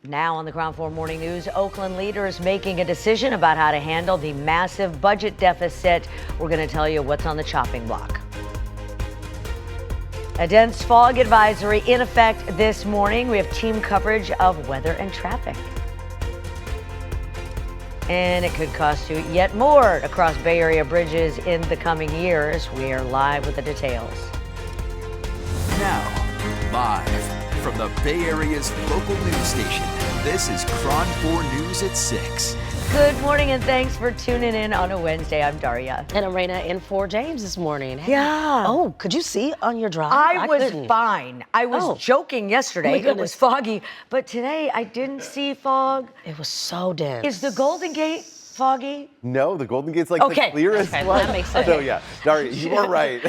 Now on the KRON4 Morning News, Oakland leaders making a decision about how to handle the massive budget deficit. We're going to tell you what's on the chopping block. A dense fog advisory in effect this morning. We have team coverage of weather and traffic. And it could cost you yet more to cross Bay Area bridges in the coming years. We are live with the details. Now, live from the Bay Area's local news station, this is KRON4 News at 6. Good morning and thanks for tuning in on a Wednesday. I'm Daria. And I'm Raina in for James this morning. Hey. Yeah. Oh, could you see on your drive? I was couldn't. fine. I was joking yesterday. It was foggy, but today I didn't see fog. It was so dense. Is the Golden Gate foggy? No, the Golden Gate's like the clearest one. That makes sense. So yeah, Daria, you are right.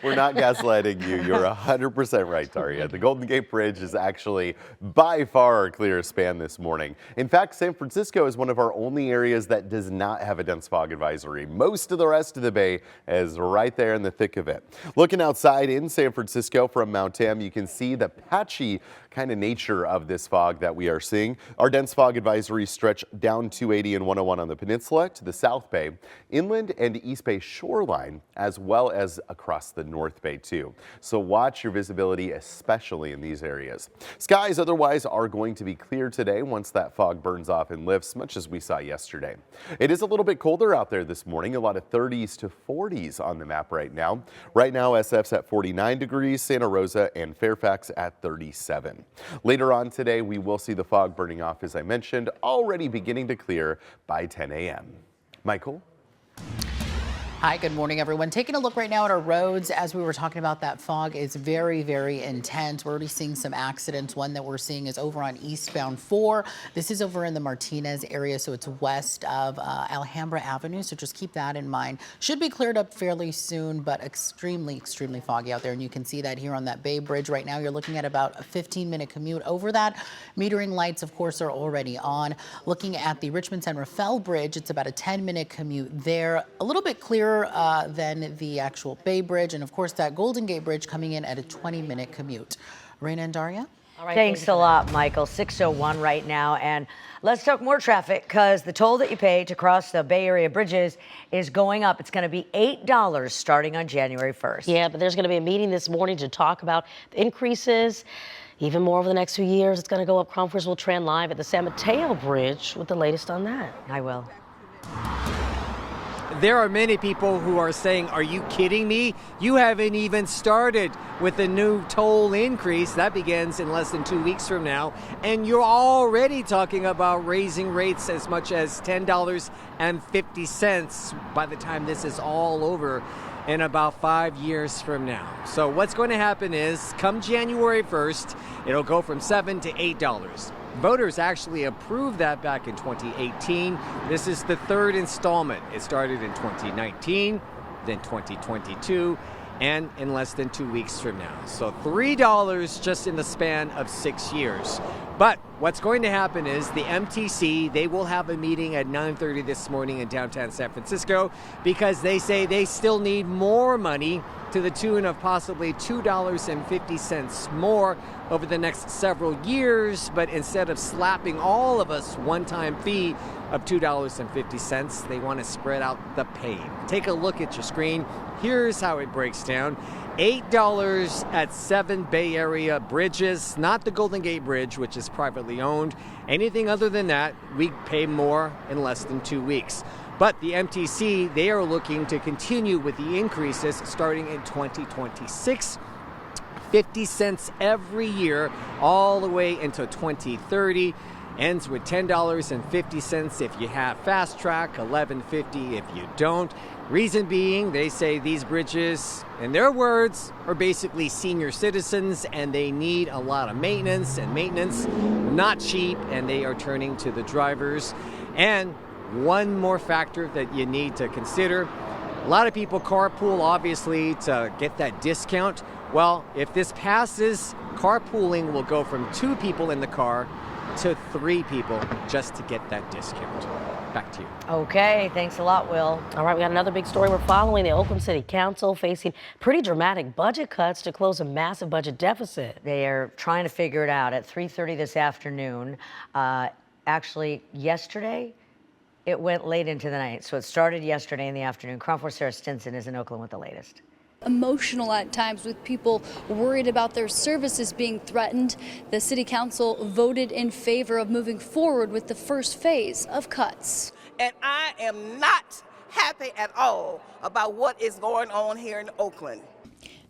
We're not gaslighting you. You're 100% right, Daria. The Golden Gate Bridge is actually by far our clearest span this morning. In fact, San Francisco is one of our only areas that does not have a dense fog advisory. Most of the rest of the Bay is right there in the thick of it. Looking outside in San Francisco from Mount Tam, you can see the patchy kind of nature of this fog that we are seeing. Our dense fog advisories stretch down 280 and 101 on the peninsula to the South Bay, inland and East Bay shoreline, as well as across the North Bay too. So watch your visibility, especially in these areas. Skies otherwise are going to be clear today once that fog burns off and lifts, much as we saw yesterday. It is a little bit colder out there this morning, a lot of 30s to 40s on the map right now. Right now, SF's at 49 degrees, Santa Rosa and Fairfax at 37. Later on today, we will see the fog burning off, as I mentioned, already beginning to clear by 10 a.m. Michael? Hi, good morning, everyone. Taking a look right now at our roads, as we were talking about, that fog is very, very intense. We're already seeing some accidents. One that we're seeing is over on eastbound 4. This is over in the Martinez area, so it's west of Alhambra Avenue, so just keep that in mind. Should be cleared up fairly soon, but extremely, extremely foggy out there, and you can see that here on that Bay Bridge right now. You're looking at about a 15-minute commute over that. Metering lights, of course, are already on. Looking at the Richmond San Rafael Bridge, it's about a 10-minute commute there. A little bit clearer than the actual Bay Bridge, and of course that Golden Gate Bridge coming in at a 20-minute commute. Raina and Daria? All right, thanks a lot, Michael. 6:01 right now, and let's talk more traffic because the toll that you pay to cross the Bay Area bridges is going up. It's going to be $8 starting on January 1st. Yeah, but there's going to be a meeting this morning to talk about the increases. Even more over the next few years, it's going to go up. KRON4 will trend live at the San Mateo Bridge with the latest on that. I will. There are many people who are saying, are you kidding me? You haven't even started with the new toll increase. That begins in less than 2 weeks from now. And you're already talking about raising rates as much as $10.50 by the time this is all over in about 5 years from now. So what's going to happen is come January 1st, it'll go from $7 to $8. Voters actually approved that back in 2018. This is the third installment. It started in 2019, then 2022, and in less than 2 weeks from now. So $3 just in the span of 6 years. But what's going to happen is the MTC, they will have a meeting at 9:30 this morning in downtown San Francisco because they say they still need more money to the tune of possibly $2.50 more over the next several years. But instead of slapping all of us one-time fee of $2.50, they want to spread out the pain. Take a look at your screen. Here's how it breaks down. $8 at 7 Bay Area bridges, not the Golden Gate Bridge, which is privately owned. Anything other than that, we pay more in less than 2 weeks. But the MTC, they are looking to continue with the increases starting in 2026. 50 cents every year, all the way into 2030. Ends with $10.50 if you have fast track, $11.50 if you don't. Reason being, they say these bridges, in their words, are basically senior citizens and they need a lot of maintenance, and maintenance not cheap, and they are turning to the drivers. And one more factor that you need to consider, a lot of people carpool obviously to get that discount. Well, if this passes, carpooling will go from 2 people in the car to 3 people just to get that discount. Back to you. Okay, thanks a lot, Will. All right, we got another big story. We're following the Oakland City Council facing pretty dramatic budget cuts to close a massive budget deficit. They are trying to figure it out at 3:30 this afternoon. Actually, yesterday, it went late into the night. So it started yesterday in the afternoon. KRON4 Sarah Stinson is in Oakland with the latest. Emotional at times with people worried about their services being threatened. The City Council voted in favor of moving forward with the first phase of cuts. And I am not happy at all about what is going on here in Oakland.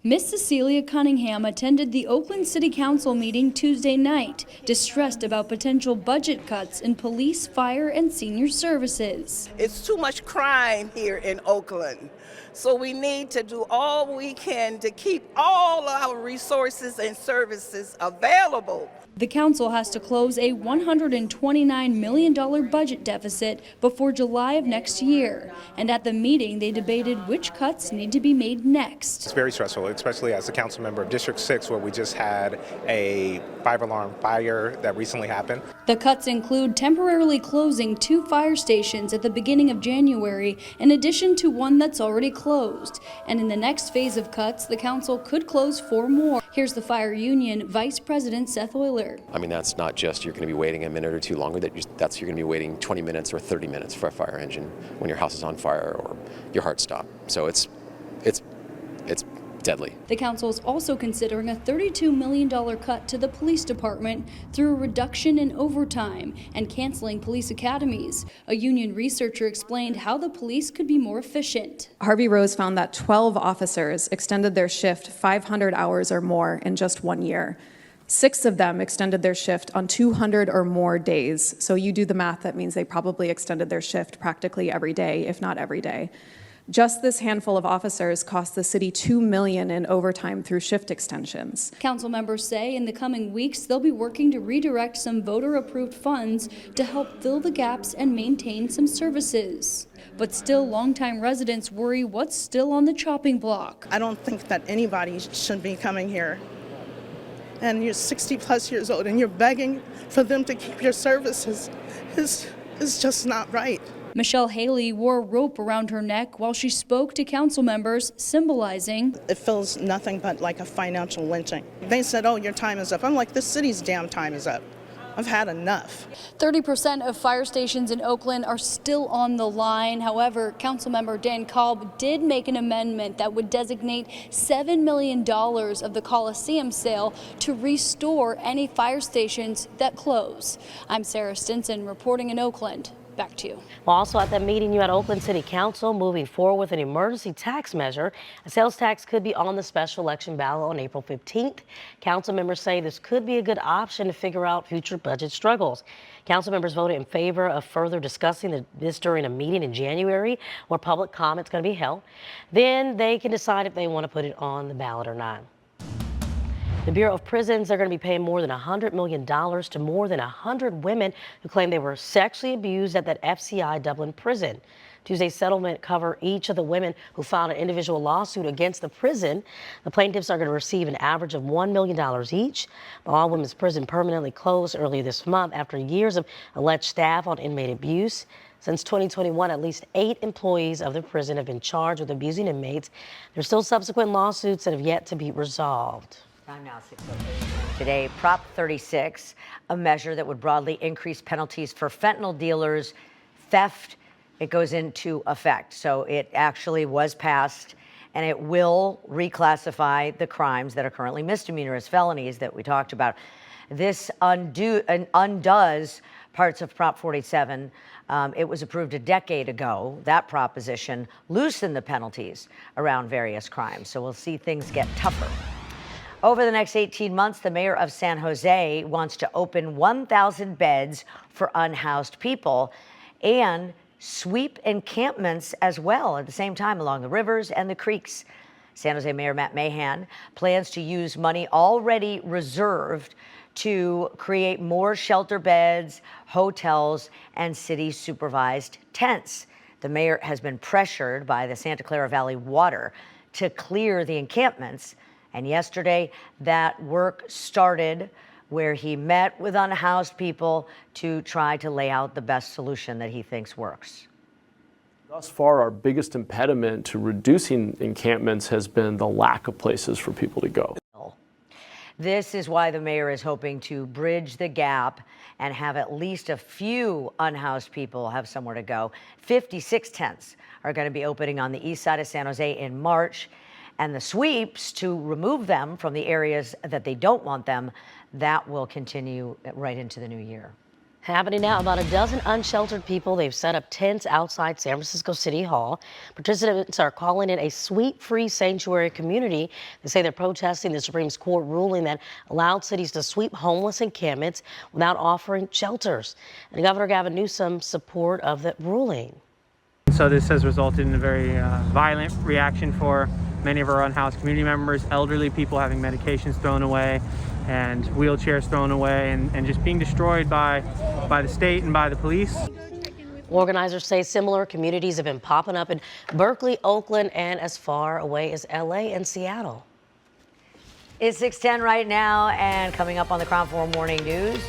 Miss Cecilia Cunningham attended the Oakland City Council meeting Tuesday night, distressed about potential budget cuts in police, fire, and senior services. It's too much crime here in Oakland. So we need to do all we can to keep all our resources and services available. The council has to close a $129 million budget deficit before July of next year. And at the meeting, they debated which cuts need to be made next. It's very stressful, especially as a council member of District 6, where we just had a 5-alarm fire that recently happened. The cuts include temporarily closing 2 fire stations at the beginning of January, in addition to one that's already closed. And in the next phase of cuts, the council could close 4 more. Here's the fire union Vice President Seth Euler. I mean, that's not just you're going to be waiting a minute or 2 longer, you're going to be waiting 20 minutes or 30 minutes for a fire engine when your house is on fire or your heart stopped. So it's deadly. The council is also considering a $32 million cut to the police department through a reduction in overtime and canceling police academies. A union researcher explained how the police could be more efficient. Harvey Rose found that 12 officers extended their shift 500 hours or more in just 1 year. 6 of them extended their shift on 200 or more days. So you do the math, that means they probably extended their shift practically every day, if not every day. Just this handful of officers cost the city $2 million in overtime through shift extensions. Council members say in the coming weeks, they'll be working to redirect some voter-approved funds to help fill the gaps and maintain some services. But still, longtime residents worry what's still on the chopping block. I don't think that anybody should be coming here and you're 60 plus years old and you're begging for them to keep your services is just not right. Michelle Haley wore a rope around her neck while she spoke to council members, symbolizing. It feels nothing but like a financial lynching. They said, oh, your time is up. I'm like, this city's damn time is up. I've had enough. 30% of fire stations in Oakland are still on the line. However, Councilmember Dan Kolb did make an amendment that would designate $7 million of the Coliseum sale to restore any fire stations that close. I'm Sarah Stinson reporting in Oakland. Back to you. Well, also at that meeting, you had Oakland City Council moving forward with an emergency tax measure. A sales tax could be on the special election ballot on April 15th. Council members say this could be a good option to figure out future budget struggles. Council members voted in favor of further discussing this during a meeting in January where public comment is going to be held. Then they can decide if they want to put it on the ballot or not. The Bureau of Prisons are going to be paying more than $100 million to more than 100 women who claim they were sexually abused at that FCI Dublin prison. Tuesday's settlement cover each of the women who filed an individual lawsuit against the prison. The plaintiffs are going to receive an average of $1 million each. The All Women's Prison permanently closed earlier this month after years of alleged staff on inmate abuse. Since 2021, at least 8 employees of the prison have been charged with abusing inmates. There's still subsequent lawsuits that have yet to be resolved. Time now, 6:08. Today, Prop 36, a measure that would broadly increase penalties for fentanyl dealers, theft, it goes into effect. So it actually was passed, and it will reclassify the crimes that are currently misdemeanors, felonies that we talked about. This undoes parts of Prop 47. It was approved a decade ago. That proposition loosened the penalties around various crimes. So we'll see things get tougher. Over the next 18 months, the mayor of San Jose wants to open 1,000 beds for unhoused people and sweep encampments as well at the same time along the rivers and the creeks. San Jose Mayor Matt Mahan plans to use money already reserved to create more shelter beds, hotels, and city-supervised tents. The mayor has been pressured by the Santa Clara Valley Water to clear the encampments. And yesterday, that work started where he met with unhoused people to try to lay out the best solution that he thinks works. Thus far, our biggest impediment to reducing encampments has been the lack of places for people to go. This is why the mayor is hoping to bridge the gap and have at least a few unhoused people have somewhere to go. 56 tents are going to be opening on the east side of San Jose in March, and the sweeps to remove them from the areas that they don't want them, that will continue right into the new year. Happening now, about a dozen unsheltered people, they've set up tents outside San Francisco City Hall. Participants are calling it a sweep-free sanctuary community. They say they're protesting the Supreme Court ruling that allowed cities to sweep homeless encampments without offering shelters. And Governor Gavin Newsom support of that ruling. So this has resulted in a very violent reaction for many of our unhoused community members, elderly people having medications thrown away and wheelchairs thrown away and just being destroyed by the state and by the police. Organizers say similar communities have been popping up in Berkeley, Oakland, and as far away as LA and Seattle. It's 6:10 right now, and coming up on the KRON4 Morning News,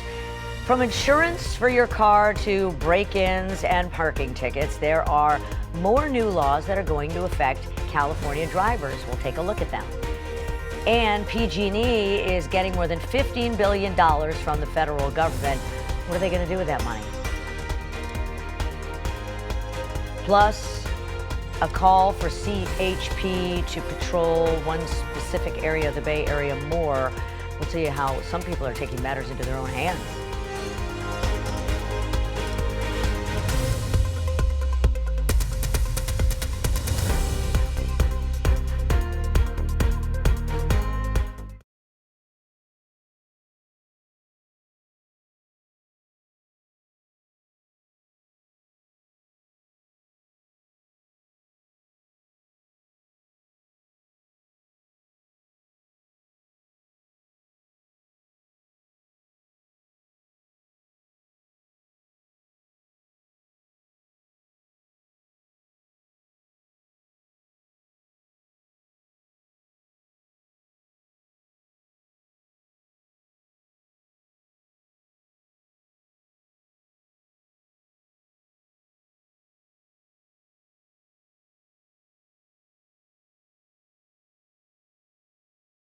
from insurance for your car to break-ins and parking tickets, there are more new laws that are going to affect California drivers. We'll take a look at them. And PG&E is getting more than $15 billion from the federal government. What are they going to do with that money? Plus, a call for CHP to patrol one specific area of the Bay Area more. We'll tell you how some people are taking matters into their own hands.